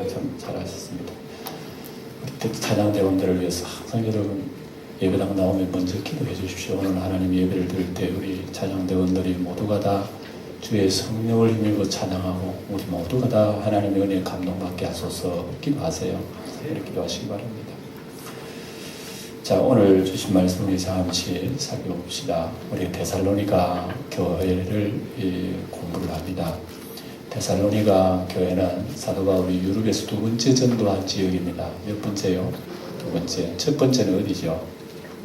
참 잘하셨습니다. 우리 찬양대원들을 위해서 항상 여러분 예배당 나오면 먼저 기도해 주십시오. 오늘 하나님 예배를 드릴 때 우리 찬양대원들이 모두가 다 주의 성령을 힘입어 찬양하고 우리 모두가 다 하나님의 은혜에 감동받게 하소서. 기도하세요. 이렇게 기도하시기 바랍니다. 자, 오늘 주신 말씀을 잠시 살펴봅시다. 우리 데살로니가 교회를 공부를 합니다. 데살로니가 교회는 사도 바울이 유럽에서 두 번째 전도한 지역입니다. 몇 번째요? 두 번째. 첫 번째는 어디죠?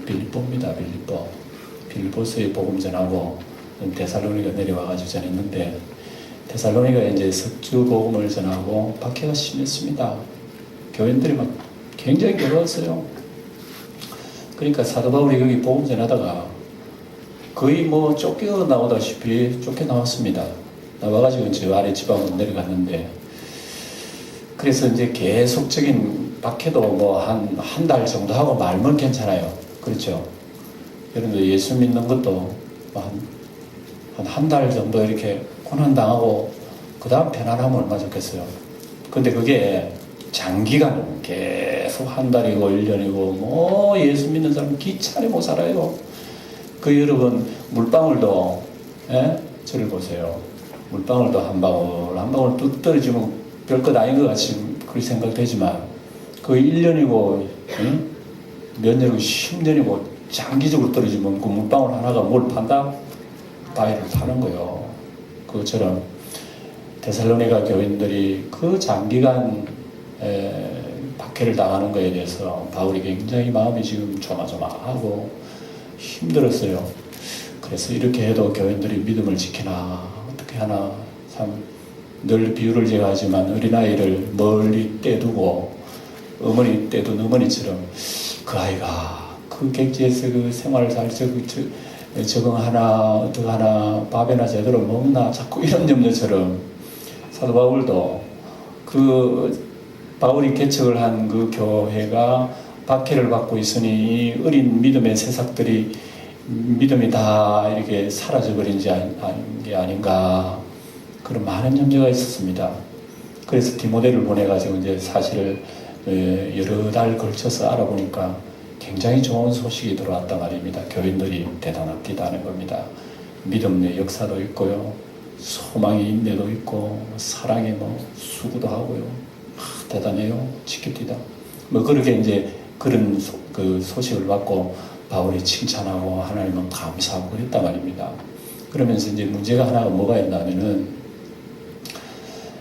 빌립보입니다. 빌립보. 빌립보서에 복음 전하고 데살로니가 내려와가지고 전했는데, 데살로니가 이제 석주 복음을 전하고 박해가 심했습니다. 교인들이 막 굉장히 괴로웠어요. 그러니까 사도 바울이 여기 복음 전하다가 거의 뭐 쫓겨 나오다시피 쫓겨 나왔습니다. 나와가지고 저 아래 지방으로 내려갔는데, 그래서 이제 계속적인 박해도 뭐 한 달 정도 하고 말면 괜찮아요. 그렇죠? 여러분들 예수 믿는 것도 한 달 정도 이렇게 고난당하고 그 다음 편안하면 얼마 좋겠어요. 근데 그게 장기간 계속 한 달이고 1년이고 뭐 예수 믿는 사람 기차를 못 살아요. 그 여러분 물방울도 저를 보세요. 물방울도 한 방울 뚝 떨어지면 별것 아닌 것 같이 그렇게 생각되지만 그 1년이고 몇 년이고 10년이고 장기적으로 떨어지면 그 물방울 하나가 뭘 판다? 바위를 파는 거예요. 그것처럼 데살로니가 교인들이 그 장기간 박해를 당하는 것에 대해서 바울이 굉장히 마음이 지금 조마조마하고 힘들었어요. 그래서 이렇게 해도 교인들이 믿음을 지키나 어떻게 하나, 참 늘 비유를 제가 하지만 어린아이를 멀리 떼두고 어머니 떼둔 어머니처럼 그 아이가 그 객지에서 그 생활을 잘 적응하나 어떡하나 밥이나 제대로 먹나 자꾸 이런 염려처럼 사도 바울도 그 바울이 개척을 한 그 교회가 박해를 받고 있으니 이 어린 믿음의 새싹들이 믿음이 다 이렇게 사라져버린 게 아닌가, 그런 많은 염려가 있었습니다. 그래서 디모데를 보내가지고 이제 사실을 여러 달 걸쳐서 알아보니까 굉장히 좋은 소식이 들어왔단 말입니다. 교인들이 대단합디다는 겁니다. 믿음의 역사도 있고요, 소망의 인내도 있고, 사랑의 뭐 수고도 하고요. 대단해요. 지킵디다. 뭐 그렇게 이제 그런 그 소식을 받고 바울이 칭찬하고 하나님은 감사하고 그랬단 말입니다. 그러면서 이제 문제가 하나가 뭐가 있냐면은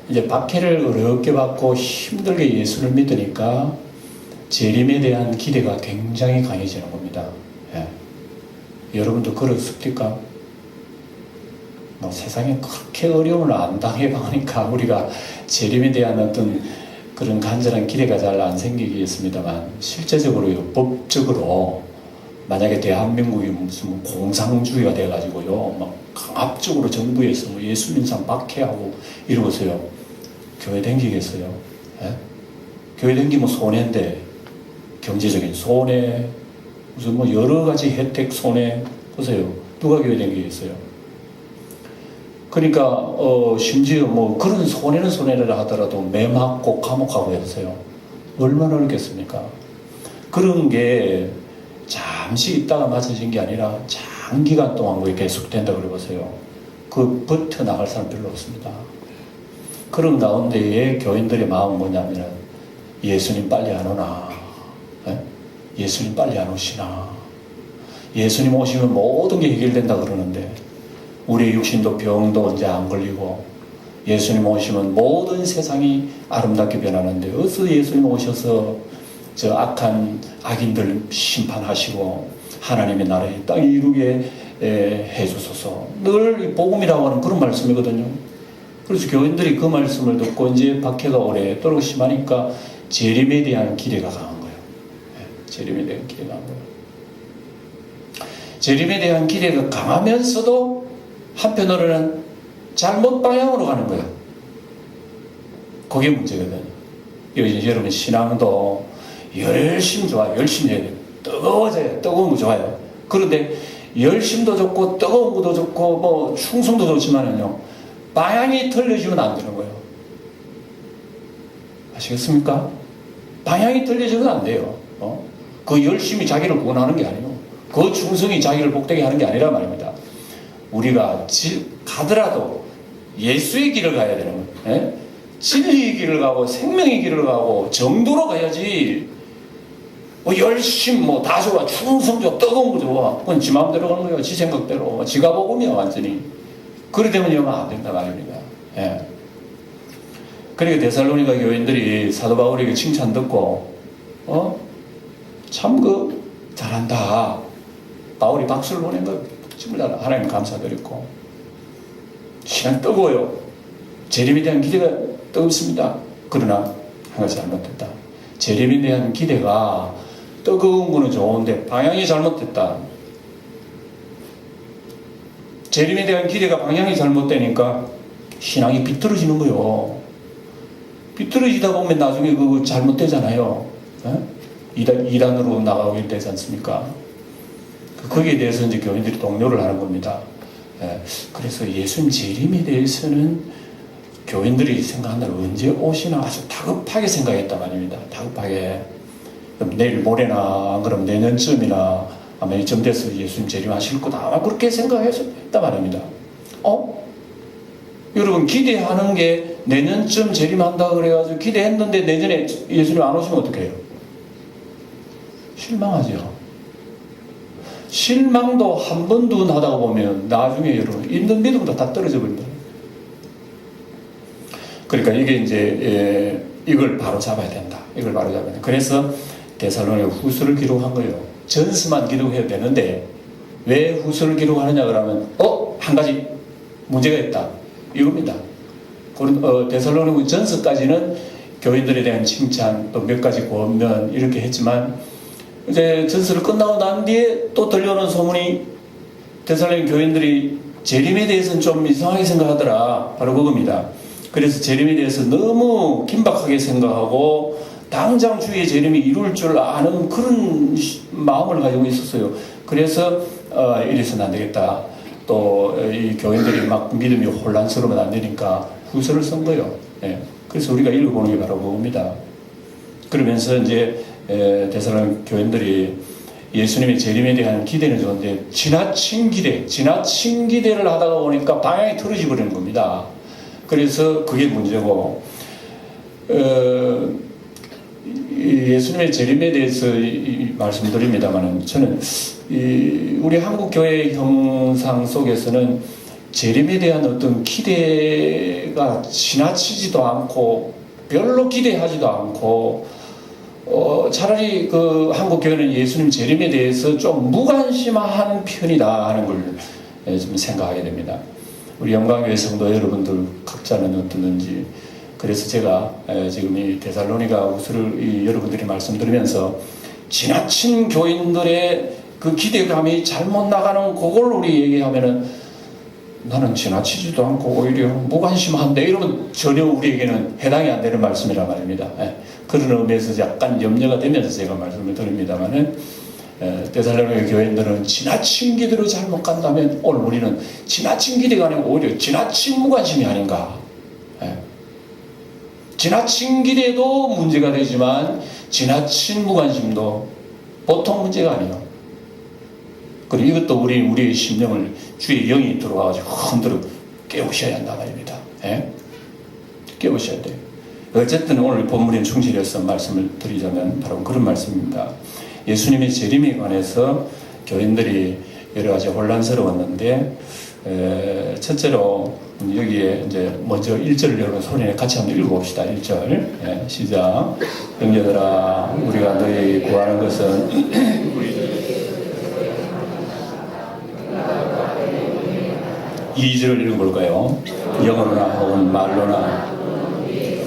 이제 박해를 어렵게 받고 힘들게 예수를 믿으니까 재림에 대한 기대가 굉장히 강해지는 겁니다. 예. 여러분도 그렇습니까? 뭐 세상에 그렇게 어려움을 안 당해가니까 우리가 재림에 대한 어떤 그런 간절한 기대가 잘 안 생기겠습니다만, 실제적으로요, 법적으로 만약에 대한민국이 무슨 공산주의가 돼가지고요, 막 강압적으로 정부에서 뭐 예수 믿는 사람 박해하고 이러고서요, 교회 댕기겠어요? 예? 교회 댕기면 손해인데, 경제적인 손해, 무슨 뭐 여러 가지 혜택 손해, 보세요. 누가 교회 댕기겠어요? 그러니까 심지어 뭐 그런 손해는 손해를 하더라도 매 맞고 감옥하고 해보세요. 얼마나 어렵겠습니까? 그런 게 잠시 있다가 맞아진 게 아니라 장기간 동안 그게 계속된다고 그래보세요. 그 버텨나갈 사람 별로 없습니다. 그런 가운데에 교인들의 마음은 뭐냐면, 예수님 빨리 안 오나? 예수님 빨리 안 오시나? 예수님 오시면 모든 게 해결된다 그러는데 우리의 육신도 병도 언제 안 걸리고, 예수님 오시면 모든 세상이 아름답게 변하는데 어서 예수님 오셔서 저 악한 악인들 심판하시고 하나님의 나라의 땅 이루게 해주소서. 늘 복음이라고 하는 그런 말씀이거든요. 그래서 교인들이 그 말씀을 듣고 이제 박해가 오래도록 심하니까 재림에 대한 기대가 강한 거예요. 재림에 대한 기대가 강한 거예요. 재림에 대한 기대가 강하면서도 한편으로는 잘못 방향으로 가는 거예요. 그게 문제거든요. 여러분 신앙도 열심히 좋아요. 열심히 해야 돼요. 뜨거워져요. 뜨거운 거 좋아요. 그런데 열심도 좋고 뜨거운 것도 좋고 뭐 충성도 좋지만은요, 방향이 틀려지면 안 되는 거예요. 아시겠습니까? 방향이 틀려져도 안 돼요. 그 열심히 자기를 구원하는 게 아니고 그 충성이 자기를 복되게 하는 게 아니라 말입니다. 우리가 가더라도 예수의 길을 가야 되는 거예요. 진리의 길을 가고 생명의 길을 가고 정도로 가야지 열심 다 좋아 충성 좋아 뜨거운 거 좋아 그건 지 마음대로 가는 거예요. 지 생각대로 지가 복음이야 완전히. 그래 되면 영화 안 된다 말입니다. 그러니까 데살로니가 교인들이 사도 바울에게 칭찬 듣고 참 잘한다. 바울이 박수를 보낸 거 정말 하나님 감사드렸고 신앙 뜨거워요. 재림에 대한 기대가 뜨겁습니다. 그러나 한 가지 잘못됐다. 재림에 대한 기대가 뜨거운 거는 좋은데 방향이 잘못됐다. 재림에 대한 기대가 방향이 잘못되니까 신앙이 비틀어지는 거요. 비틀어지다 보면 나중에 그거 잘못되잖아요. 이단으로 나가게 되지 않습니까? 거기에 대해서 이제 교인들이 동료를 하는 겁니다. 그래서 예수님 재림에 대해서는 교인들이 생각하는 날 언제 오시나 아주 다급하게 생각했단 말입니다. 다급하게. 그럼 내일 모레나 안 그러면 내년쯤이나 아마 이쯤 돼서 예수님 재림하실 거다. 아마 그렇게 생각해서 했단 말입니다. 여러분 기대하는 게 내년쯤 재림한다 그래가지고 기대했는데 내년에 예수님 안 오시면 어떡해요? 실망하죠. 실망도 한 번 두 번 하다가 보면 나중에 여러분 있는 믿음도 다 떨어져 버린다. 그러니까 이게 이제 이걸 바로 잡아야 된다. 이걸 바로 잡아야 된다. 그래서 데살로니가 후서를 기록한 거예요. 전서만 기록해도 되는데 왜 후서를 기록하느냐 그러면 한 가지 문제가 있다. 이겁니다. 데살로니가 전서까지는 교인들에 대한 칭찬 또 몇 가지 권면 이렇게 했지만 이제 전서를 끝나고 난 뒤에 또 들려오는 소문이 데살로니가 교인들이 재림에 대해서는 좀 이상하게 생각하더라. 바로 그겁니다. 그래서 재림에 대해서 너무 긴박하게 생각하고 당장 주의 재림이 이룰 줄 아는 그런 마음을 가지고 있었어요. 그래서 이래서는 안 되겠다. 또 이 교인들이 막 믿음이 혼란스러우면 안 되니까 후서를 쓴 거예요. 그래서 우리가 읽어보는 게 바로 그겁니다. 그러면서 이제 데살로니가 교인들이 예수님의 재림에 대한 기대는 좋은데 지나친 기대를 하다가 보니까 방향이 틀어져 버리는 겁니다. 그래서 그게 문제고 예수님의 재림에 대해서 말씀드립니다만 저는 우리 한국 교회 형상 속에서는 재림에 대한 어떤 기대가 지나치지도 않고 별로 기대하지도 않고 차라리 그 한국 교회는 예수님 재림에 대해서 좀 무관심한 편이다 하는 걸 좀 생각하게 됩니다. 우리 영광교회 성도 여러분들 각자는 어떻는지. 그래서 제가 지금 이 데살로니가 후서를 여러분들이 말씀드리면서 지나친 교인들의 그 기대감이 잘못 나가는 그걸 우리 얘기하면은 나는 지나치지도 않고 오히려 무관심한데 이러면 전혀 우리에게는 해당이 안 되는 말씀이란 말입니다. 그런 의미에서 약간 염려가 되면서 제가 말씀을 드립니다만은 데살로니가 교인들은 지나친 기대로 잘못 간다면 오늘 우리는 지나친 기대가 아니고 오히려 지나친 무관심이 아닌가. 지나친 기대도 문제가 되지만 지나친 무관심도 보통 문제가 아니에요. 그리고 이것도 우리의 심령을 주의 영이 들어와가지고 흔들어 깨우셔야 한다 말입니다. 깨우셔야 돼요. 어쨌든 오늘 본문에 충실해서 말씀을 드리자면 바로 그런 말씀입니다. 예수님의 재림에 관해서 교인들이 여러 가지 혼란스러웠는데 첫째로 여기에 이제 먼저 1절을 여러분 소리내 같이 한번 읽어봅시다. 1절 시작. 형제들아 우리가 너희 구하는 것은 2절을 읽어볼까요? 영어로나 혹은 말로나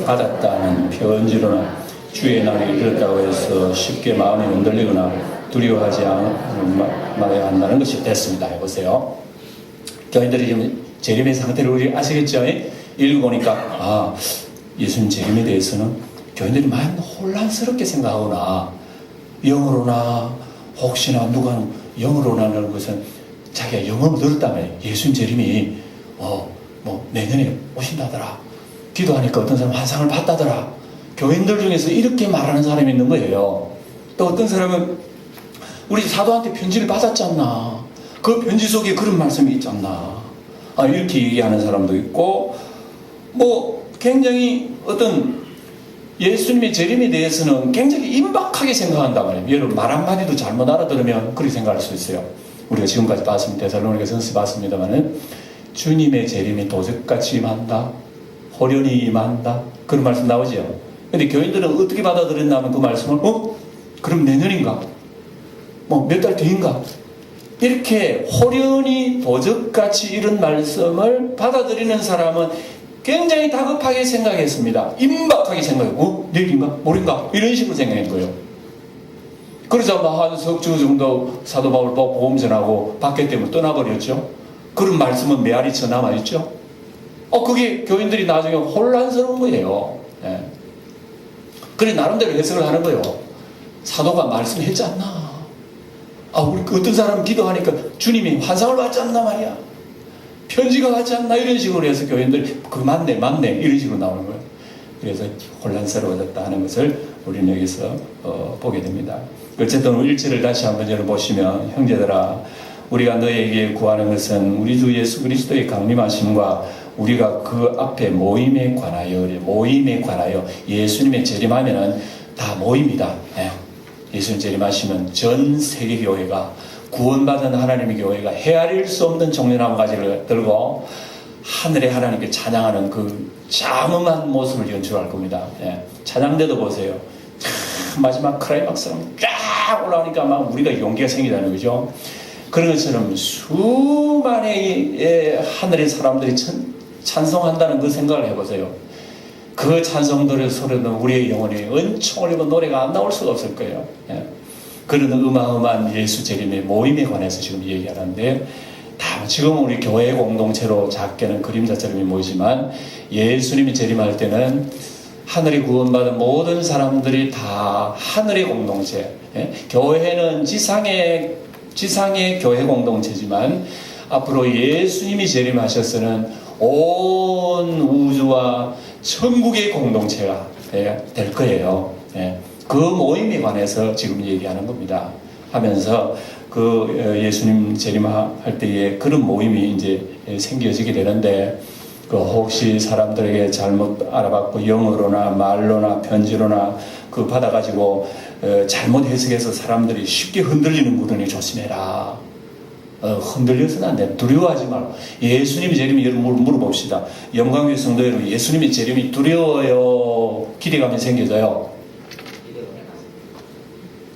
받았다는 편지로나 주의 날이 이르렀다고 해서 쉽게 마음이 흔들리거나 두려워하지 말아야 한다는 것이 됐습니다. 해보세요. 교인들이 지금 재림의 상태를 우리 아시겠죠? 읽어보니까 예수님 재림에 대해서는 교인들이 많이 혼란스럽게 생각하거나 영어로나 혹시나 누가 영어로나는 것은 자기가 영어로 들었다며 예수님 재림이 뭐 내년에 오신다더라. 기도하니까 어떤 사람 환상을 봤다더라. 교인들 중에서 이렇게 말하는 사람이 있는 거예요. 또 어떤 사람은 우리 사도한테 편지를 받았지 않나, 그 편지 속에 그런 말씀이 있지 않나, 이렇게 얘기하는 사람도 있고, 뭐 굉장히 어떤 예수님의 재림에 대해서는 굉장히 임박하게 생각한단 말이에요. 여러분 말 한마디도 잘못 알아들으면 그렇게 생각할 수 있어요. 우리가 지금까지 봤습니다. 데살로니가전서 봤습니다만은 주님의 재림이 도적같이 임한다, 호련히 임한다, 그런 말씀 나오죠. 근데 교인들은 어떻게 받아들였냐면 그 말씀을 그럼 내년인가? 뭐 몇 달 뒤인가? 이렇게 호련히 도적같이 이런 말씀을 받아들이는 사람은 굉장히 다급하게 생각했습니다. 임박하게 생각하고 내일인가? 모레인가? 이런 식으로 생각한 거예요. 그러자 한 석 주 정도 사도 바울 복음 전하고 밖에 때문에 떠나버렸죠. 그런 말씀은 메아리 쳐 남아있죠. 그게 교인들이 나중에 혼란스러운 거예요. 예. 그래 나름대로 해석을 하는 거예요. 사도가 말씀했지 않나? 우리 어떤 사람 기도하니까 주님이 환상을 받지 않나 말이야, 편지가 왔지 않나, 이런 식으로 해서 교인들이 맞네 이런 식으로 나오는 거예요. 그래서 혼란스러워졌다 하는 것을 우리는 여기서 보게 됩니다. 어쨌든 1절을 다시 한번 열어보시면, 형제들아 우리가 너에게 구하는 것은 우리 주 예수 그리스도의 강림하심과 우리가 그 앞에 모임에 관하여 예수님의 재림하면은 다 모입니다. 예수님 재림하시면 전 세계 교회가, 구원받은 하나님의 교회가 헤아릴 수 없는 종려나무 가지를 들고 하늘의 하나님께 찬양하는 그 장엄한 모습을 연출할 겁니다. 찬양대도 보세요. 마지막 클라이막스랑 쫙 올라오니까 막 우리가 용기가 생기다는 거죠. 그런 것처럼 수많은 하늘의 사람들이 찬송한다는 그 생각을 해보세요. 그 찬송들의 소리는 우리의 영혼이 은총을 입은 노래가 안 나올 수가 없을 거예요. 그런 어마어마한 예수 재림의 모임에 관해서 지금 얘기하는데, 지금 우리 교회 공동체로 작게는 그림자처럼 모이지만 예수님이 재림할 때는 하늘에 구원받은 모든 사람들이 다 하늘의 공동체, 교회는 지상의 교회 공동체지만 앞으로 예수님이 재림하셔서는 온 우주와 천국의 공동체가 될 거예요. 그 모임에 관해서 지금 얘기하는 겁니다. 하면서 그 예수님 재림할 때에 그런 모임이 이제 생겨지게 되는데, 그 혹시 사람들에게 잘못 알아봤고 영어로나 말로나 편지로나 그 받아가지고 잘못 해석해서 사람들이 쉽게 흔들리는 거니 조심해라. 흔들려서는 안 돼. 두려워하지 말고. 예수님이 재림이 여러분 물어봅시다. 영광교회 성도 여러분, 예수님이 재림이 두려워요, 기대감이 생겨져요?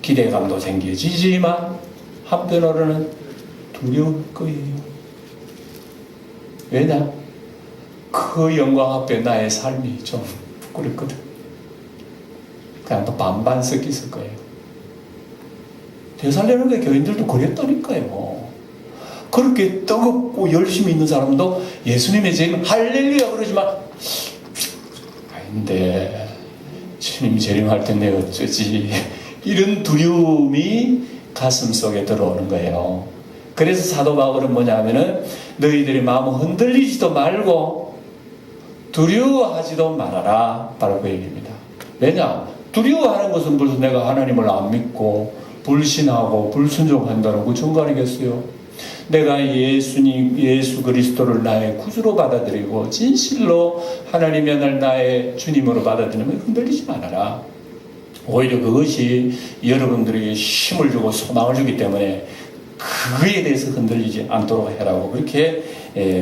기대감도 생겨지지만 한편으로는 두려울 거예요. 왜냐? 그 영광 앞에 나의 삶이 좀 부끄럽거든. 그냥 또 반반 섞였을 거예요. 데살로니가 교인들도 그랬다니까요. 그렇게 뜨겁고 열심히 있는 사람도 예수님의 재림 할렐루야 그러지만, 아닌데 주님 재림할 때 내가 어쩌지, 이런 두려움이 가슴 속에 들어오는 거예요. 그래서 사도 바울은 뭐냐면은 너희들이 마음 흔들리지도 말고 두려워하지도 말아라, 바로 그 얘기입니다. 왜냐? 두려워하는 것은 벌써 내가 하나님을 안 믿고 불신하고 불순종한다는 그 증거 아니겠어요? 내가 예수 그리스도를 나의 구주로 받아들이고 진실로 하나님의 날 나의 주님으로 받아들이면 흔들리지 말아라. 오히려 그것이 여러분들에게 힘을 주고 소망을 주기 때문에 그거에 대해서 흔들리지 않도록 해라고 그렇게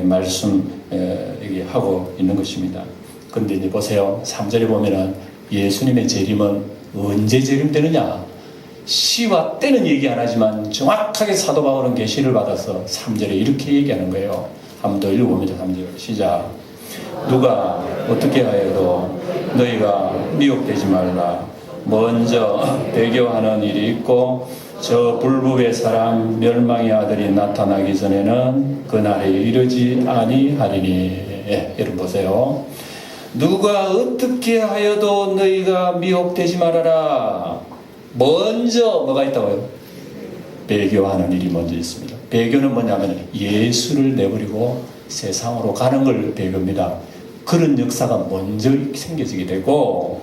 말씀하고 있는 것입니다. 그런데 이제 보세요. 3절에 보면은 예수님의 재림은 언제 재림되느냐, 시와 때는 얘기 안 하지만 정확하게 사도 바울은 계시를 받아서 3절에 이렇게 얘기하는 거예요. 한번 더 읽어봅니다. 3절 시작. 누가 어떻게 하여도 너희가 미혹되지 말라. 먼저 배교하는 일이 있고 저 불법의 사람 멸망의 아들이 나타나기 전에는 그날에 이르지 아니하리니. 여러분 보세요. 누가 어떻게 하여도 너희가 미혹되지 말아라. 먼저 뭐가 있다고요? 배교하는 일이 먼저 있습니다. 배교는 뭐냐면 예수를 내버리고 세상으로 가는 걸 배교입니다. 그런 역사가 먼저 생겨지게 되고,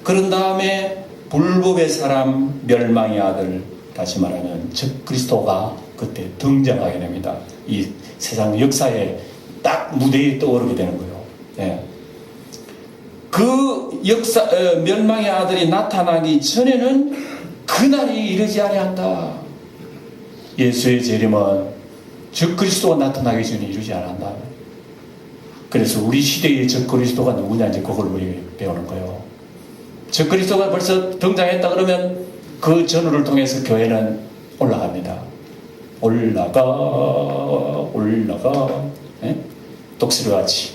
그런 다음에 불법의 사람, 멸망의 아들, 다시 말하면 즉 그리스도가 그때 등장하게 됩니다. 이 세상 역사에 딱 무대에 떠오르게 되는 거예요. 예. 그 멸망의 아들이 나타나기 전에는 그날이 이르지 아니한다. 예수의 재림은 즉 그리스도가 나타나기 전에 이르지 않았다. 그래서 우리 시대의 즉 그리스도가 누구냐 이제 그걸 우리 배우는 거예요. 즉 그리스도가 벌써 등장했다 그러면 그 전후를 통해서 교회는 올라갑니다. 올라가 예? 독수리같이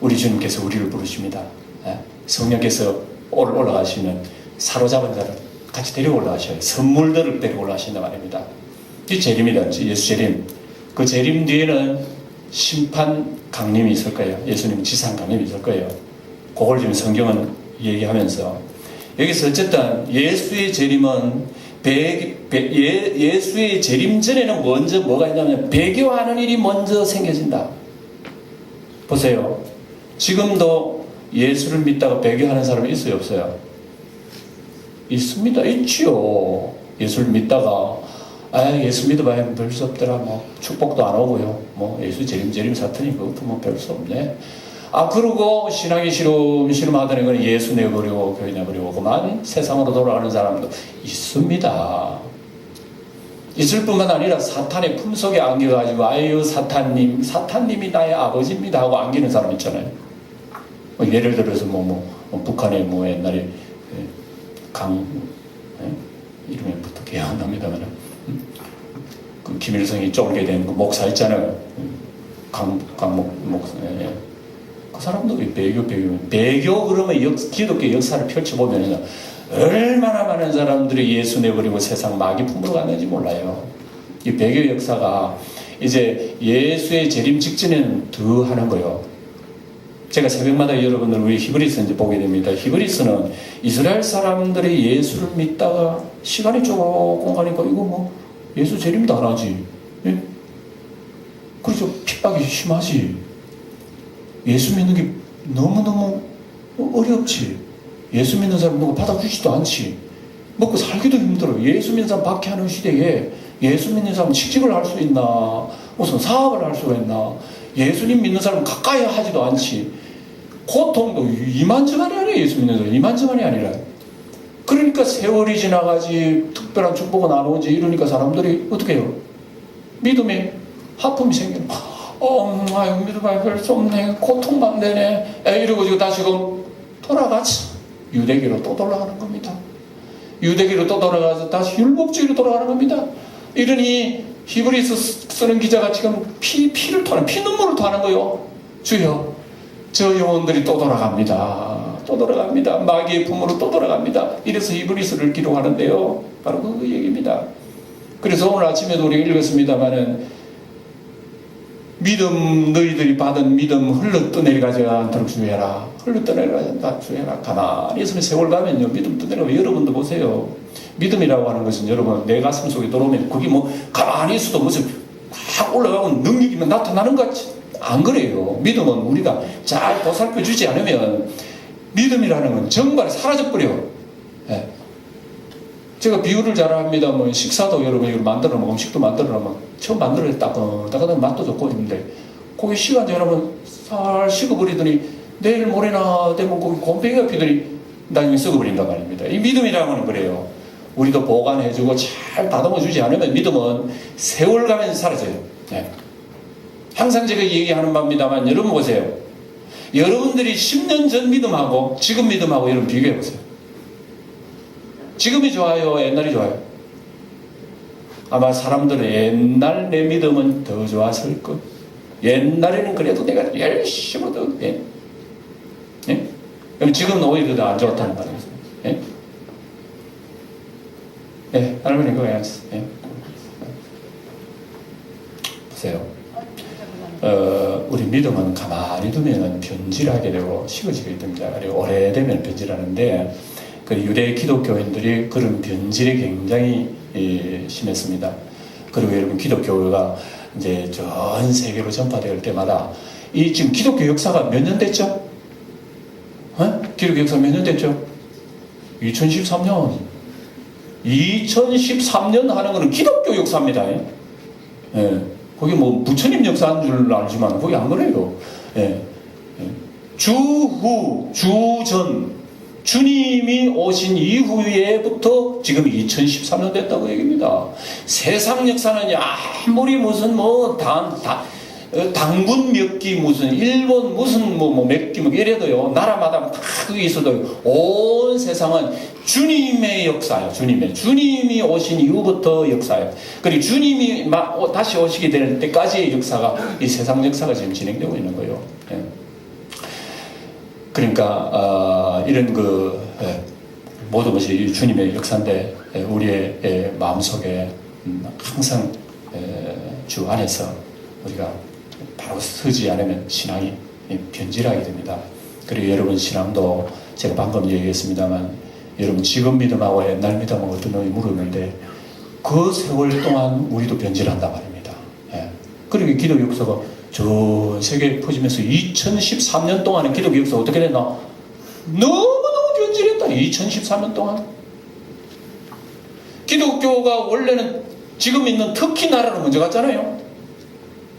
우리 주님께서 우리를 부르십니다. 예? 성령께서 올라가시면 사로잡은 자를 같이 데리고 올라가셔요. 선물들을 데리고 올라가신단 말입니다. 이 재림이다. 예수 재림. 그 재림 뒤에는 심판 강림이 있을 거예요. 예수님 지상 강림이 있을 거예요. 그걸 지금 성경은 얘기하면서 여기서 어쨌든 예수의 재림은 예수의 재림 전에는 먼저 뭐가 있냐면 배교하는 일이 먼저 생겨진다. 보세요. 지금도 예수를 믿다가 배교하는 사람이 있어요, 없어요? 있습니다. 있지요. 예수를 믿다가 예수 믿어봐야 별 수 없더라. 뭐 축복도 안 오고요. 뭐 예수 재림 사탄이 그것도 뭐 별 수 없네. 그러고 신앙이 시름하더니 그는 예수 내버리고 교회 내버리고 그만 세상으로 돌아가는 사람도 있습니다. 있을 뿐만 아니라 사탄의 품속에 안겨가지고 아유 사탄님이 나의 아버지입니다 하고 안기는 사람 있잖아요. 예를 들어서 북한에 옛날에 이름이 어떻게 안 납니다만 그 김일성이 쫄게 된 그 목사 있잖아요. 강목 목사. 그 사람도 배교 그러면 기독교 역사를 펼쳐보면 얼마나 많은 사람들이 예수 내버리고 세상 마귀 품으로 갔는지 몰라요. 이 배교 역사가 이제 예수의 재림 직전에는 더 하는 거예요. 제가 새벽마다 여러분들 우리 히브리서 이제 보게 됩니다. 히브리서는 이스라엘 사람들이 예수를 믿다가 시간이 조금 가니까 이거 예수 재림도 안 하지. 예? 그래서 핍박이 심하지. 예수 믿는 게 너무너무 어렵지. 예수 믿는 사람 누가 받아주지도 않지. 먹고 살기도 힘들어. 예수 믿는 사람 박해하는 시대에 예수 믿는 사람 취직을 할 수 있나, 무슨 사업을 할 수가 있나, 예수님 믿는 사람 가까이 하지도 않지. 고통도 이만저만이 아니라 예수 믿는 사람 이만저만이 아니라. 그러니까 세월이 지나가지 특별한 축복은 안 오지 이러니까 사람들이 어떻게 해요? 믿음에 하품이 생기는 믿음이 별 수 없네. 고통받네네. 이러고 지금 다시금 돌아가지. 유대기로 또 돌아가는 겁니다. 유대기로 또 돌아가서 다시 율법주의로 돌아가는 겁니다. 이러니 히브리서 쓰는 기자가 지금 피눈물을 토하는 거예요. 주여, 저 영혼들이 또 돌아갑니다. 또 돌아갑니다. 마귀의 품으로 또 돌아갑니다. 이래서 히브리서를 기록하는데요. 바로 그 얘기입니다. 그래서 오늘 아침에도 우리가 읽었습니다마는 믿음, 너희들이 받은 믿음 흘러 떠내려가지 않도록 주의해라. 흘러 떠내려가지 않도록 주의해라. 가만히 있으면 세월 가면요, 믿음 떠내려가면 여러분도 보세요. 믿음이라고 하는 것은 여러분 내 가슴 속에 들어오면 그게 가만히 있어도 무슨 확 올라가고 능력이면 나타나는 것 같지. 안 그래요. 믿음은 우리가 잘 보살펴 주지 않으면 믿음이라는 건 정말 사라져버려요. 예. 제가 비유를 잘 합니다. 식사도 여러분 이걸 만들어 놓으면 음식도 만들어 놓으면 처음 만들어 따끈따끈한 맛도 좋고 있는데 거기 시간 지나면 살 식어버리더니 내일 모레나 되면 거기 곰팡이가 피더니 나중에 썩어버린단 말입니다. 이 믿음이라는 건 그래요. 우리도 보관해주고 잘 다듬어주지 않으면 믿음은 세월 가면서 사라져요. 네. 항상 제가 얘기하는 바입니다만 여러분 보세요. 여러분들이 10년 전 믿음하고 지금 믿음하고 여러분 비교해보세요. 지금이 좋아요? 옛날이 좋아요? 아마 사람들은 옛날 내 믿음은 더 좋았을 것. 옛날에는 그래도 내가 열심히 예? 예? 그럼 지금은 오히려 더 안 좋다는 말이에요. 예? 예, 할머니 그거 해야지. 예? 보세요. 우리 믿음은 가만히 두면 변질하게 되고 식어지게 됩니다. 그리고 오래되면 변질하는데 그 유대 기독교인들이 그런 변질이 굉장히 심했습니다. 그리고 여러분 기독교가 이제 전 세계로 전파될 때마다 지금 기독교 역사가 몇 년 됐죠? 기독교 역사 몇 년 됐죠? 2013년. 2013년 하는 거는 기독교 역사입니다. 예. 거기 뭐 부처님 역사인 줄 알지만 거기 안 그래요. 예. 예. 주후, 주전, 주님이 오신 이후에부터 지금 2013년 됐다고 얘기입니다. 세상 역사는 아무리 무슨 당군 몇 기 무슨 일본 무슨 몇 기 이래도요, 나라마다 다 그게 있어도 온 세상은 주님의 역사예요. 주님이 오신 이후부터 역사예요. 그리고 주님이 다시 오시게 될 때까지의 역사가, 이 세상 역사가 지금 진행되고 있는 거예요. 예. 그러니까 이런 모든 것이 주님의 역사인데, 우리의 마음속에 항상 주 안에서 우리가 바로 서지 않으면 신앙이 변질하게 됩니다. 그리고 여러분 신앙도 제가 방금 얘기했습니다만, 여러분 지금 믿음하고 옛날 믿음하고 어떤 놈이 물었는데 그 세월 동안 우리도 변질한단 말입니다. 예. 그리고 기독 역사가 전 세계에 퍼지면서 2013년 동안의 기독 역사 어떻게 됐나? 너무너무 변질했다. 2013년 동안 기독교가 원래는 지금 있는 터키 나라로 먼저 갔잖아요.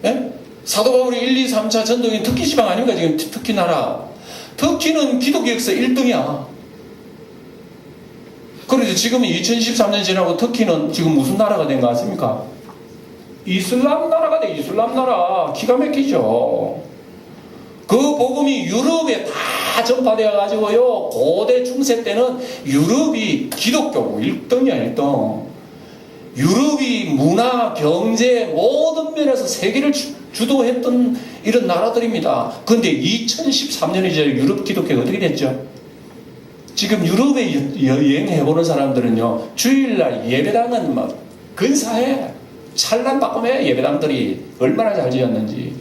예? 사도 바울이 1, 2, 3차 전도인 터키 지방 아닙니까? 지금 터키 나라. 터키는 기독교 역사 1등이야. 그래서 지금 2013년 지나고 터키는 지금 무슨 나라가 된 거 아십니까? 이슬람 나라가 돼. 이슬람 나라. 기가 막히죠. 그 복음이 유럽에 다 전파되어 가지고요, 고대 중세 때는 유럽이 기독교 1등이야 1등. 유럽이 문화, 경제 모든 면에서 세계를 주도했던 이런 나라들입니다. 그런데 2013년에 이제 유럽 기독교가 어떻게 됐죠? 지금 유럽에 여행해보는 사람들은요, 주일날 예배당은 막 근사해. 찬란바꿈해. 예배당들이 얼마나 잘 지었는지.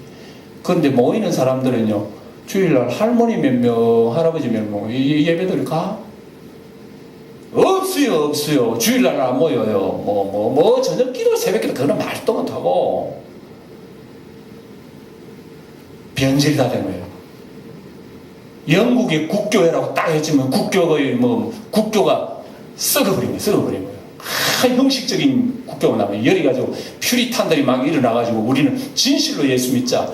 그런데 모이는 사람들은요, 주일날 할머니 몇 명, 할아버지 몇 명, 이 예배들 가? 없어요. 주일날 안 모여요. 저녁 기도, 새벽 기도, 그거는 말도 못하고. 변질이 다 된 거예요. 영국의 국교회라고 딱 했지만 국교가 썩어버린 거예요. 형식적인 국교가 나면 열이 가지고 퓨리탄들이 막 일어나가지고 우리는 진실로 예수 믿자.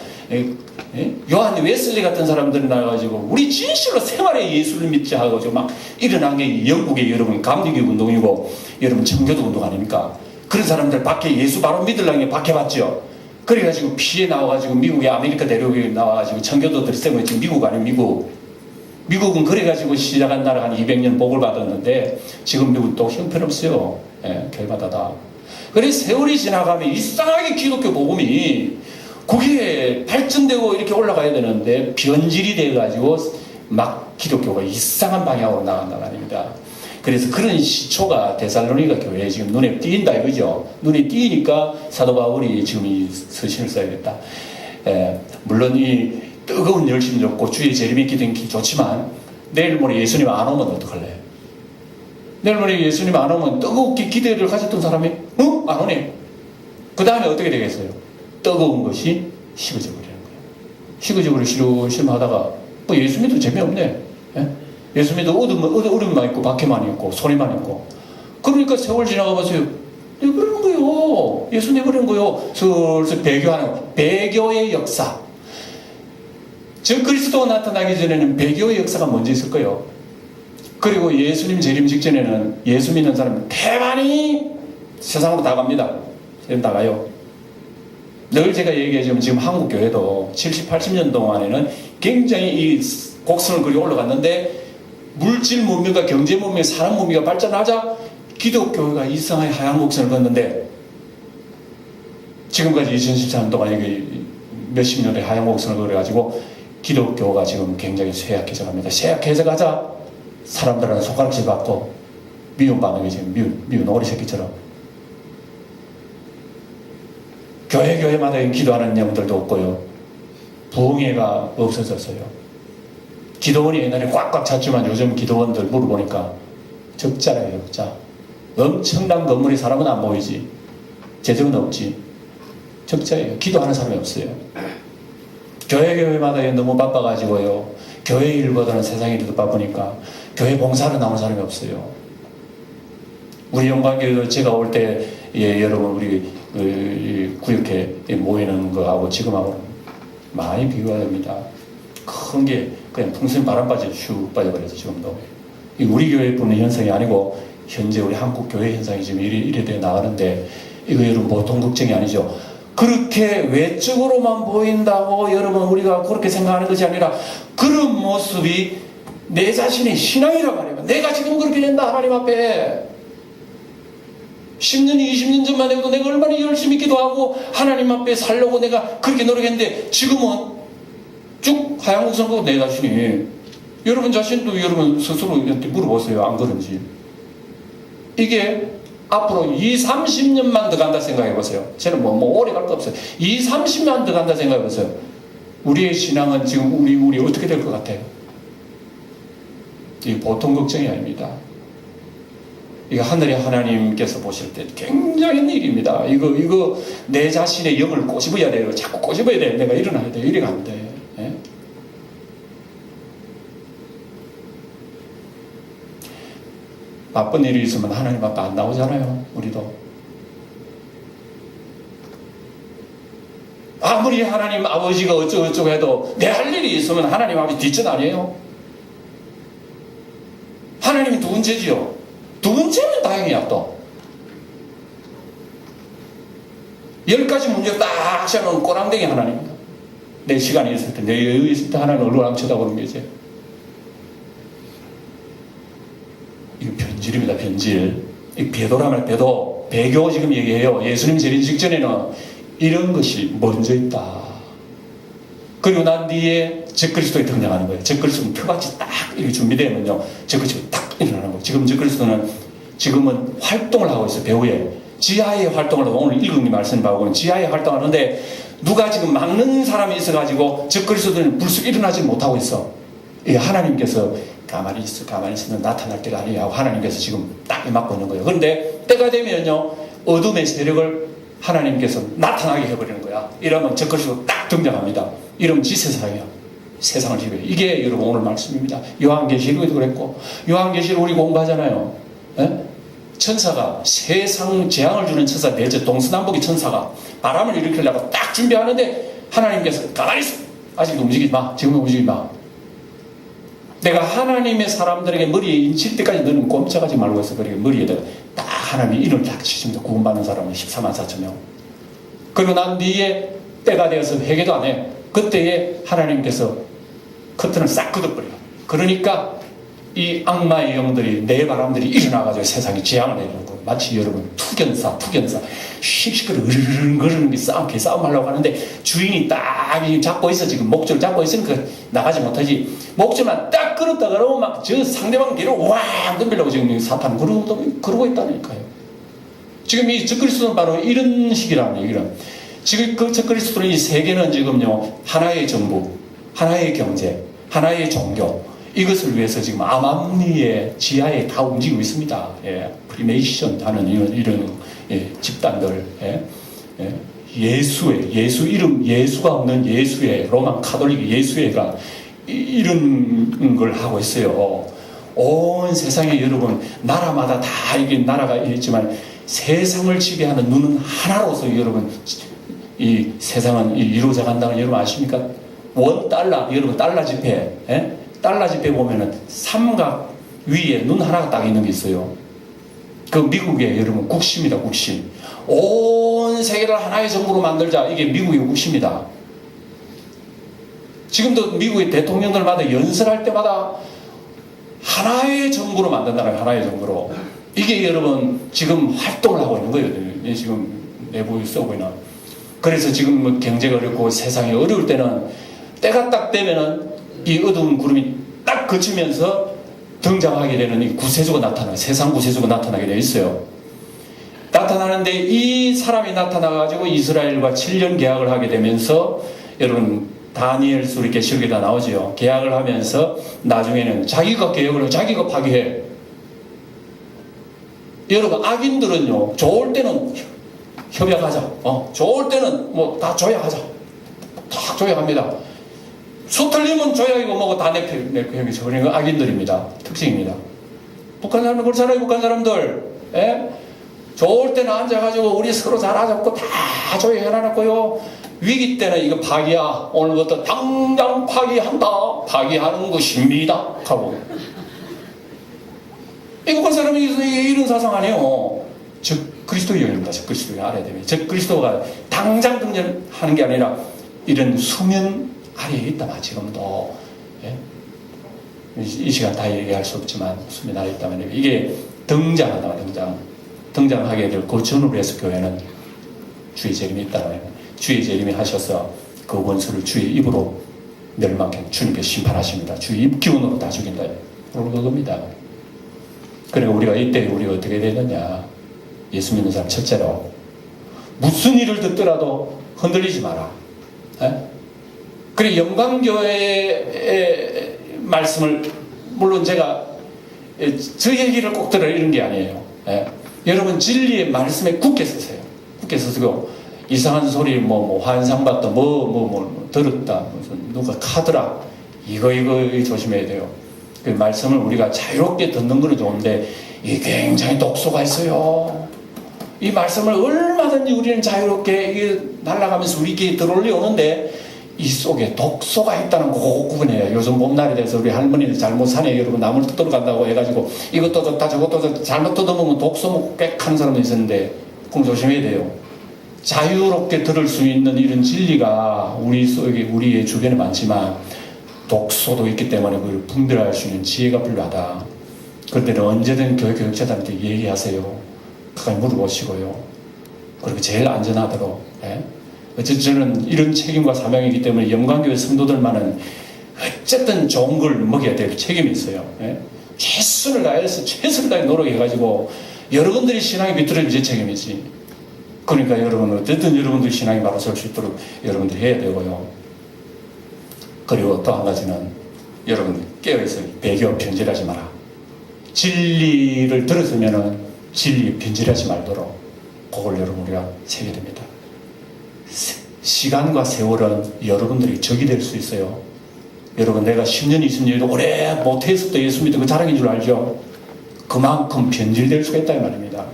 요한 웨슬리 같은 사람들이 나와가지고 우리 진실로 생활의 예수를 믿자 하고 막 일어난 게 영국의 여러분 감리교 운동이고 여러분 청교도 운동 아닙니까? 그런 사람들 밖에 예수 바로 믿으려고 박해봤죠. 그래가지고 피해 나와가지고 미국의 아메리카 대륙에 나와가지고 청교도들이 세고 지금 미국 아니에요. 미국은 그래가지고 시작한 나라가 한 200년 복을 받았는데 지금 미국은 또 형편없어요. 예, 결바다다. 그래서 세월이 지나가면 이상하게 기독교 복음이 그게 발전되고 이렇게 올라가야 되는데 변질이 돼가지고 막 기독교가 이상한 방향으로 나간다는 아닙니다. 그래서 그런 시초가 데살로니가 교회에 지금 눈에 띄인다 이거죠. 눈에 띄니까 사도 바울이 지금 이 서신을 써야겠다. 물론 이 뜨거운 열심도 없고 주의 재림이 기den기 좋지만 내일 모레 예수님 안 오면 어떡할래? 내일 모레 예수님 안 오면 뜨겁게 기대를 가졌던 사람이 안 오네. 그 다음에 어떻게 되겠어요? 뜨거운 것이 식어져 버리는 거예요. 식어져 버리고 시름하다가 예수 믿어도 재미없네. 예수 믿어도 어둠만 있고 박해만 있고 소리만 있고. 그러니까 세월 지나가면서 내버리는 거예요. 예수 내버리는 거예요. 슬슬 배교의 역사. 저 그리스도가 나타나기 전에는 배교의 역사가 먼저 있을 거예요. 그리고 예수님 재림 직전에는 예수 믿는 사람은 대만이 세상으로 다 갑니다. 다 가요. 늘 제가 얘기하지만 지금 한국 교회도 70, 80년 동안에는 굉장히 이 곡선을 그리 올라갔는데 물질 문명과 경제 문명, 사람 문명이 발전하자 기독교가 이상하게 하향 곡선을 걷는데 지금까지 2014년 동안 몇십 년의 하향 곡선을 걸어가지고 기독교가 지금 굉장히 쇠약해져 갑니다. 쇠약해져 가자 사람들은 손가락질 받고 미움받는 게 지금 미운 오리 새끼처럼 교회마다 기도하는 영들도 없고요. 부흥회가 없어졌어요. 기도원이 옛날에 꽉꽉 찼지만 요즘 기도원들 물어보니까 적자래요. 적자. 엄청난 건물이 사람은 안 보이지. 재정은 없지. 적자예요. 기도하는 사람이 없어요. 교회마다 너무 바빠가지고요. 교회 일보다는 세상 일이 더 바쁘니까 교회 봉사로 나온 사람이 없어요. 우리 영광교회 제가 올 때 여러분 우리 구역회 모이는 거하고 지금하고 많이 비교가 됩니다. 큰 게 그냥 풍선 바람 빠져 슉 빠져버려서 지금도 우리 교회뿐의 현상이 아니고 현재 우리 한국 교회 현상이 지금 이래 돼 나가는데 이거 여러분 보통 걱정이 아니죠. 그렇게 외적으로만 보인다고 여러분 우리가 그렇게 생각하는 것이 아니라 그런 모습이 내 자신의 신앙이란 말이에요. 내가 지금 그렇게 된다 하나님 앞에 10년 20년 전만 해도 내가 얼마나 열심히 기도하고 하나님 앞에 살려고 내가 그렇게 노력했는데 지금은 쭉 하양국선거 내 자신이 여러분 자신도 여러분 스스로한테 물어보세요. 안 그런지. 이게 앞으로 30년만 더 간다 생각해 보세요. 저는 뭐 오래 갈 거 없어요. 30년 더 간다 생각해 보세요. 우리의 신앙은 지금 우리 어떻게 될 것 같아요? 이게 보통 걱정이 아닙니다. 이거 하늘의 하나님께서 보실 때 굉장히 일입니다. 이거 내 자신의 영을 꼬집어야 돼요. 자꾸 꼬집어야 돼. 내가 일어나야 돼. 이래가 안 돼. 예? 바쁜 일이 있으면 하나님 앞에 안 나오잖아요. 우리도. 아무리 하나님 아버지가 어쩌고 해도 내 할 일이 있으면 하나님 앞에 뒷전 아니에요. 하나님이 두 번째지요. 두 번째는 다행이야 또. 10가지 문제 딱 시작하면 꼬랑댕이 하나님입니다. 내 시간이 있을 때, 내 여유 있을 때 하나님 얼굴 안 쳐다보는 게지. 이거 변질입니다, 변질. 이 배도라면 배도. 배교 지금 얘기해요. 예수님 재림 직전에는 이런 것이 먼저 있다. 그리고 난 뒤에 적그리스도에 등장하는 거예요. 적그리스도는 표같이 딱 이렇게 준비되면요. 적그리스도가 딱 일어나는 거예요. 지금 적그리스도는 지금은 활동을 하고 있어요. 배후에. 지하의 활동을 하고 오늘 읽은 말씀 봐보면 지하의 활동을 하는데 누가 지금 막는 사람이 있어가지고 적그리스도는 불쑥 일어나지 못하고 있어. 이 하나님께서 가만히 있으면 나타날 때가 아니야 하고 하나님께서 지금 딱 막고 있는 거예요. 그런데 때가 되면요. 어둠의 세력을 하나님께서 나타나게 해버리는 거야. 이러면 적그리스도 딱 등장합니다. 이러면 지세상이야. 세상을 지배해. 이게 여러분 오늘 말씀입니다. 요한계시록에도 그랬고 요한계시록 우리 공부하잖아요. 에? 천사가 세상 재앙을 주는 천사 대제 동서남북의 천사가 바람을 일으키려고 딱 준비하는데 하나님께서 가만히 있어. 아직도 움직이지 마. 지금 움직이지 마. 내가 하나님의 사람들에게 머리에 인칠 때까지 너는 꼼짝하지 말고 해서 그렇게 머리에다가 딱 하나님이 이름을 딱 치십니다. 구원받는 사람은 14만 4천 명. 그리고 난 뒤에 때가 되어서 회개도 안 해. 그때에 하나님께서 커튼을 싹 걷어버려요. 그러니까 이 악마의 영들이 내 바람들이 일어나가지고 세상에 재앙을 내리는 거예요. 마치 여러분 투견사 씩씩거려 으르르르거리는 게 싸움하려고 하는데 주인이 딱 잡고 있어. 지금 목줄을 잡고 있으니까 나가지 못하지. 목줄만 딱 끌었다 그러면 막 저 상대방 뒤로 왕 덤비려고 지금 사탄은 그러고 있다니까요. 지금 이 적그리스도는 바로 이런 식이라는 얘기를. 지금 그 적그리스도는 이 세계는 지금요 하나의 정부, 하나의 경제, 하나의 종교 이것을 위해서 지금 암암리의 지하에 다 움직이고 있습니다. 예, 프리메이션 하는 이런 예, 집단들, 예수 이름 예수가 없는 예수회 로만 카톨릭 예수회가 이런 걸 하고 있어요. 온 세상에 여러분 나라마다 다 이게 나라가 있지만 세상을 지배하는 눈은 하나로서 여러분 이 세상은 이루어져 간다는 여러분 아십니까? $1 여러분 달러 지폐 달러 지폐 보면은 삼각 위에 눈 하나가 딱 있는 게 있어요. 그 미국의 여러분 국시입니다. 국시. 온 세계를 하나의 정부로 만들자. 이게 미국의 국시입니다. 지금도 미국의 대통령들마다 연설할 때마다 하나의 정부로 만든다는 하나의 정부로. 이게 여러분 지금 활동을 하고 있는 거예요. 지금 내부에 쓰고 있는. 그래서 지금 뭐 경제가 어렵고 세상이 어려울 때는 때가 딱 되면은 이 어두운 구름이 딱 그치면서 등장하게 되는 이 구세주가 나타나요. 세상 구세주가 나타나게 되어 있어요. 나타나는데 이 사람이 나타나가지고 이스라엘과 7년 계약을 하게 되면서 여러분 다니엘서 이렇게 실록에 다 나오죠. 계약을 하면서 나중에는 자기가 계약을 하고 자기가 파기해. 여러분 악인들은요 좋을 때는 협약하자. 좋을 때는 뭐 다 조약하자. 다 조약합니다. 수 틀리면 조약이고 뭐고 다 내표형이 저버리는 거 악인들입니다. 특징입니다. 북한 사람들 그렇잖아요. 북한 사람들. 예? 좋을 때는 앉아가지고 우리 서로 잘하자고 다 조약해놔놓고요. 위기 때는 이거 파기야. 오늘부터 당장 파기한다. 파기하는 것입니다. 하고. 이 북한 사람이 이런 사상 아니에요. 즉 그리스도인입니다. 즉 그리스도인 알아야 됩니다. 즉 그리스도가 당장 등장하는 게 아니라 이런 수면 아래에 있다만 지금도 예? 이 시간 다 얘기할 수 없지만 수면 아래에 있다면 이게 등장하다 등장하게 될 그 전후로 해서 교회는 주의 재림이 있다는 거예요. 주의 재림이 하셔서 그 원수를 주의 입으로 멸망해 주님께 심판하십니다. 주의 입 기운으로 다 죽인다. 바로 그겁니다. 그러니까 우리가 이때 우리가 어떻게 되느냐? 예수 믿는 사람 첫째로 무슨 일을 듣더라도 흔들리지 마라. 예? 그래 영광교회의 말씀을 물론 제가 저 얘기를 꼭 들으라 이런 게 아니에요. 예? 여러분 진리의 말씀에 굳게 서세요. 굳게 서시고 이상한 소리 뭐 환상봤다 뭐 들었다 무슨 누가 카더라 이거 조심해야 돼요. 그 말씀을 우리가 자유롭게 듣는 건 좋은데 이게 굉장히 독소가 있어요. 이 말씀을 얼마든지 우리는 자유롭게 날아가면서 우리 귀에 들어올려오는데 이 속에 독소가 있다는 거 구분해요. 요즘 봄날이 돼서 우리 할머니들 잘못 사네. 여러분 나무를 뜯으러 간다고 해가지고 이것도 좋다 저것도 좋다 잘못 뜯어보면 독소 먹고 꽥하는 사람도 있었는데 그럼 조심해야 돼요. 자유롭게 들을 수 있는 이런 진리가 우리 속에 우리의 주변에 많지만 독소도 있기 때문에 그걸 분별할 수 있는 지혜가 필요하다. 그럴 때는 언제든 교회 교육자들한테 얘기하세요. 가까이 물어보시고요. 그리고 제일 안전하도록. 예? 어쨌든 저는 이런 책임과 사명이기 때문에 영광교회 성도들만은 어쨌든 좋은 걸 먹여야 될 책임이 있어요. 예? 최선을 다해서 최선을 다해 노력해가지고 여러분들이 신앙이 비틀어지면 제 책임이지. 그러니까 여러분 어쨌든 여러분들이 신앙이 바로 설 수 있도록 여러분들이 해야 되고요. 그리고 또 한 가지는 여러분 깨어있어 배교 변질하지 마라. 진리를 들었으면은 진리 변질하지 말도록 그걸 여러분 우리가 새겨야 됩니다. 시간과 세월은 여러분들이 적이 될 수 있어요. 여러분 내가 10년 20년도 오래 못했을 때 예수 믿는 그 자랑인 줄 알죠? 그만큼 변질될 수가 있다 이 말입니다.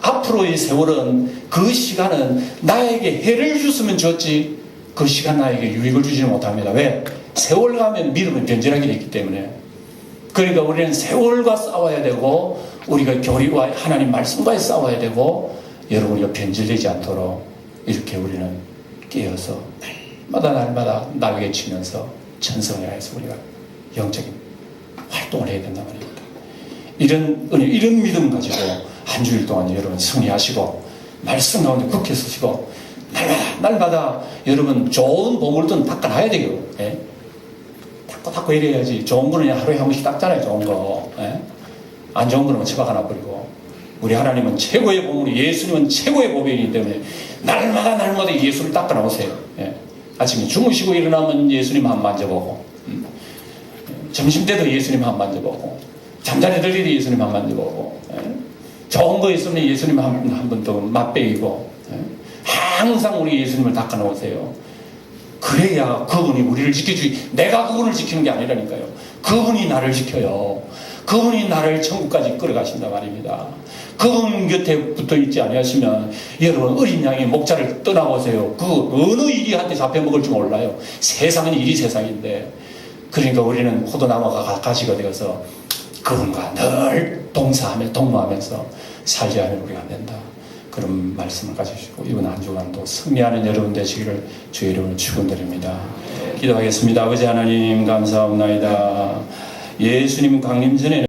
앞으로의 세월은 그 시간은 나에게 해를 줬으면 줬지 그 시간 나에게 유익을 주지 못합니다. 왜? 세월 가면 믿음은 변질하게 되기 때문에. 그러니까 우리는 세월과 싸워야 되고 우리가 교리와 하나님 말씀과 싸워야 되고 여러분 우리가 변질되지 않도록 이렇게 우리는 깨어서 날마다 날개치면서 천성을 해서 우리가 영적인 활동을 해야 된단 말입니다. 이런 은혜, 이런 믿음 가지고 한 주일 동안 여러분 승리하시고 말씀 가운데 굳게 서시고 날마다 여러분 좋은 보물들은 닦아놔야 돼요. 예? 닦고 이래야지. 좋은 거는 하루에 한 번씩 닦잖아요. 좋은 거. 예? 안 좋은 거는 처박아 놔버리고. 우리 하나님은 최고의 보물이 예수님은 최고의 보배이기 때문에 날마다 예수를 닦아 나오세요. 예? 아침에 주무시고 일어나면 예수님 한 만져보고 점심 때도 예수님 한 만져보고 잠자리 들기도 예수님 한 만져보고 예? 좋은 거 있으면 예수님 한 번 더 맛배기고 예? 항상 우리 예수님을 닦아 놓으세요. 그래야 그분이 우리를 지켜주기. 내가 그분을 지키는 게 아니라니까요. 그분이 나를 지켜요. 그분이 나를 천국까지 끌어가신다 말입니다. 그분 곁에 붙어 있지 아니하시면 여러분 어린 양이 목자를 떠나보세요. 그 어느 이리한테 잡혀먹을지 몰라요. 세상은 이리 세상인데. 그러니까 우리는 포도나무가 가시가 되어서 그분과 늘 동무하면서 살게 하면 우리가 안 된다. 그런 말씀을 가지시고 이번 한 주간도 승리하는 여러분 되시기를 주의 이름으로 축원드립니다. 기도하겠습니다. 아버지 하나님 감사합니다. 예수님 강림 전에